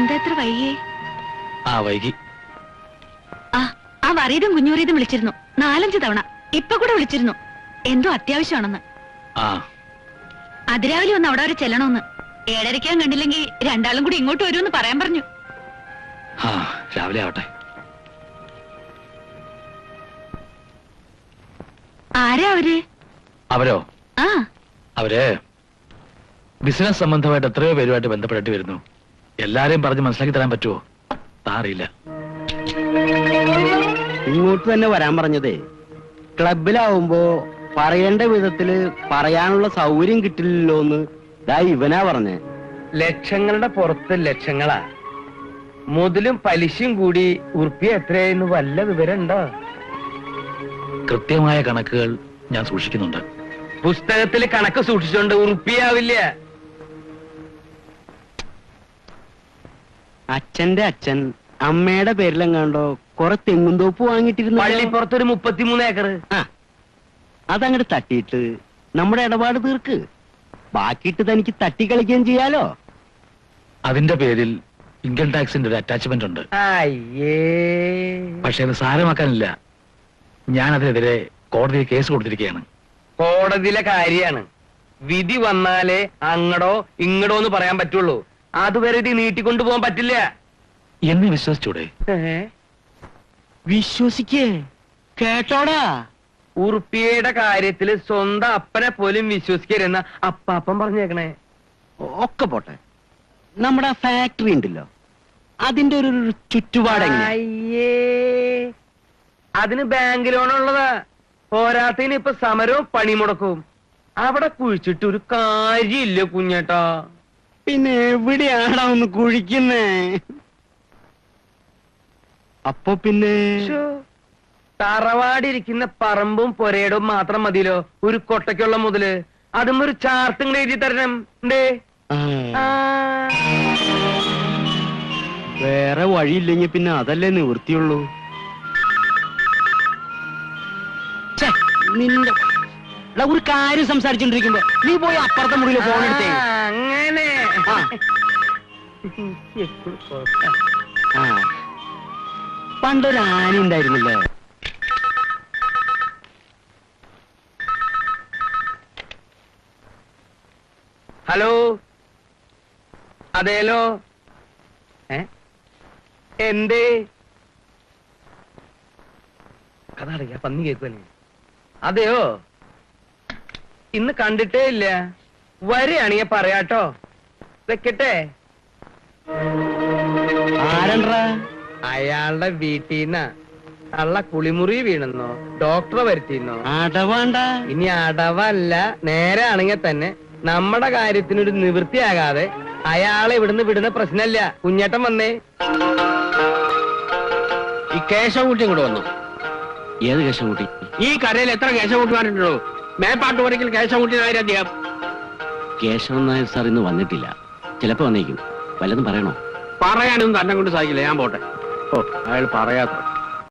എന്താ എത്ര വൈകിയേ? വൈകി. ആ വറീതും കുഞ്ഞൂറീതും വിളിച്ചിരുന്നു 4-5 തവണ. ഇപ്പൊ കൂടെ വിളിച്ചിരുന്നു, എന്തോ അത്യാവശ്യമാണെന്ന്. അതിരാവിലെ ഒന്ന് അവിടെ വരെ ചെല്ലണമെന്ന്. 7:30 കണ്ടില്ലെങ്കിൽ രണ്ടാളും കൂടി ഇങ്ങോട്ട് വരുമെന്ന് പറയാൻ പറഞ്ഞു. രാവിലെ ആവട്ടെ. ആരാ അവര്? അവരോ? അവര് ബിസിനസ് സംബന്ധമായിട്ട് എത്രയോ പേരുമായിട്ട് ബന്ധപ്പെട്ടിട്ട് വരുന്നു. എല്ലാരെയും പറഞ്ഞ് മനസ്സിലാക്കി തരാൻ പറ്റുമോ? അറിയില്ല. ഇങ്ങോട്ട് തന്നെ വരാൻ പറഞ്ഞതേ, ക്ലബിലാവുമ്പോ പറയേണ്ട വിധത്തില് പറയാനുള്ള സൗകര്യം കിട്ടില്ലല്ലോ എന്ന് ഇവനാ പറഞ്ഞേ. ലക്ഷങ്ങളുടെ പുറത്ത് ലക്ഷങ്ങളാ. മുതലും പലിശയും കൂടി ഉറുപ്പിക എത്രയായിരുന്നു വല്ല വിവരമുണ്ടോ? കൃത്യമായ കണക്കുകൾ ഞാൻ സൂക്ഷിക്കുന്നുണ്ട്. പുസ്തകത്തിൽ കണക്ക് സൂക്ഷിച്ചോണ്ട് ഉറുപ്പിയാവില്ല. അച്ഛന്റെ അച്ഛൻ അമ്മയുടെ പേരിലെങ്ങാണ്ടോ കുറെ തെങ്ങുംതോപ്പ് വാങ്ങിയിട്ടിരുന്നു. പള്ളിപ്പുറത്തൊരു 33 ഏക്കർ. അതങ്ങോട്ട് തട്ടിയിട്ട് നമ്മുടെ ഇടപാട് തീർക്ക്. ബാക്കിയിട്ട് തനിക്ക് തട്ടിക്കളിക്കുകയും ചെയ്യാലോ. അതിന്റെ പേരിൽ ഇൻകം ടാക്സിന്റെ ഒരു അറ്റാച്ച്മെന്റ് ഉണ്ട്. പക്ഷെ അത് സാരമാക്കാനില്ല. ഞാൻ അതിനെതിരെ കോടതിയിൽ കേസ് കൊടുത്തിരിക്കുകയാണ്. കോടതിയിലെ കാര്യമാണ്. വിധി വന്നാലേ അങ്ങടോ ഇങ്ങടോ എന്ന് പറയാൻ പറ്റുള്ളൂ. അതുവരെ ഇത് നീട്ടിക്കൊണ്ടു പോകാൻ പറ്റില്ല. എന്നെ വിശ്വസിച്ചൂടെ? വിശ്വസിക്കേ കേട്ടോടാ. ഉറുപ്പിയുടെ കാര്യത്തില് സ്വന്തം അപ്പനെ പോലും വിശ്വസിക്കരുന്ന അപ്പാപ്പൻ പറഞ്ഞേക്കണേ. ഒക്കെ പോട്ടെ, നമ്മുടെ ഫാക്ടറി ഉണ്ടല്ലോ, അതിന്റെ ഒരു ചുറ്റുപാട് അതിന് ബാങ്ക് ലോണുള്ളതാ. പോരാത്തതിന് ഇപ്പൊ സമരവും പണിമുടക്കും. അവിടെ കുഴിച്ചിട്ട് ഒരു കാര്യമില്ല കുഞ്ഞേട്ടാ. പിന്നെ എവിടെയാണോ ഒന്ന് കുഴിക്കുന്നേ? അപ്പൊ പിന്നെ തറവാടിരിക്കുന്ന പറമ്പും പൊരയിടവും മാത്രം മതിയല്ലോ ഒരു കൊട്ടയ്ക്കുള്ള മുതല്. അതും ഒരു ചാർത്തും എഴുതി തരണം. വേറെ വഴിയില്ലെങ്കിൽ പിന്നെ അതല്ലേ നിവൃത്തിയുള്ളൂ. നിന്റെ ഒരു കാര്യം സംസാരിച്ചോണ്ടിരിക്കുമ്പോ നീ പോയി അപ്പുറത്തെ മുറിയിൽ ഫോൺ എടുത്തേ. അങ്ങനെ പണ്ടൊരു ആന ഉണ്ടായിരുന്നല്ലോ. ഹലോ, അതേലോ. എന്തേ? കഥ അടയ്ക്ക, പന്നി കേൾക്കുവല്ലേ. അതെയോ, ഇന്ന് കണ്ടിട്ടേ ഇല്ല. വരികയാണെങ്കിൽ പറയാട്ടോ. വെക്കട്ടെ. ആരണ്ടാ? അയാളുടെ വീട്ടീന്ന അള്ള കുളിമുറി വീണെന്നോ ഡോക്ടറെ വരുത്തിന്നോ. അടവാണ്ട. ഇനി അടവല്ല, നേരെ ആണെങ്കിൽ തന്നെ നമ്മുടെ കാര്യത്തിനൊരു നിവൃത്തിയാകാതെ അയാളെ ഇവിടുന്ന് വിടുന്ന പ്രശ്നമല്ല. കുഞ്ഞേട്ടൻ വന്നേ. ഈ കേശവൻകുട്ടി കൂടെ വന്നു. ഏത് കേശവൻകുട്ടി? ഈ കരയിൽ എത്ര കേശവൻകുട്ടിമാരുണ്ടോ? മേപ്പാട്ടുപുരയ്ക്കൽ കേശവൻകുട്ടി നായർ അദ്ദേഹം. കേശവൻ നായർ സാർ ഇന്ന് വന്നിട്ടില്ല. ചിലപ്പോ വന്നേക്കും. വല്ലതും പറയണോ? പറയാനൊന്നും തന്നെ കൊണ്ട് സാധിക്കില്ല. ഞാൻ പോട്ടെ. അയാൾ പറയാത്ത